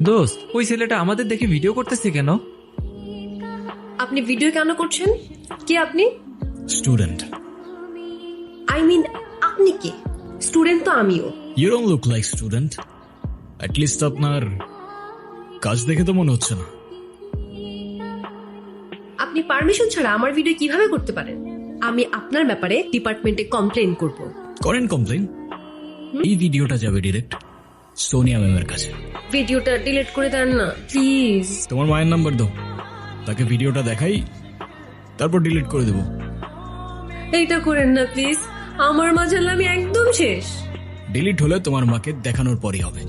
দোস্ত, ওই ছেলেটা আমাদের দেখে ভিডিও করতেছে কেন? আপনি ভিডিও কেন করছেন? কে আপনি? স্টুডেন্ট। আই মিন আপনি কে? স্টুডেন্ট তো আমিও। You don't look like student. At least আপনার কাজ দেখে তো মনে হচ্ছে না। আপনি পারমিশন ছাড়া আমার ভিডিও কিভাবে করতে পারেন? আমি আপনার ব্যাপারে ডিপার্টমেন্টে কমপ্লেইন করব। করেন কমপ্লেন। এই ভিডিওটা যাবে ডিরেক্ট সোনিয়া ম্যামের কাছে। ভিডিওটা ডিলিট করে দেন না প্লিজ। তোমার মায়ের নাম্বার দাও, তাকে ভিডিওটা দেখাই, তারপর ডিলিট করে দেবো। এইটা করেন না প্লিজ, আমার মা জানলে আমি একদম শেষ। ডিলিট হলে তোমার মাকে দেখানোর পরই হবে।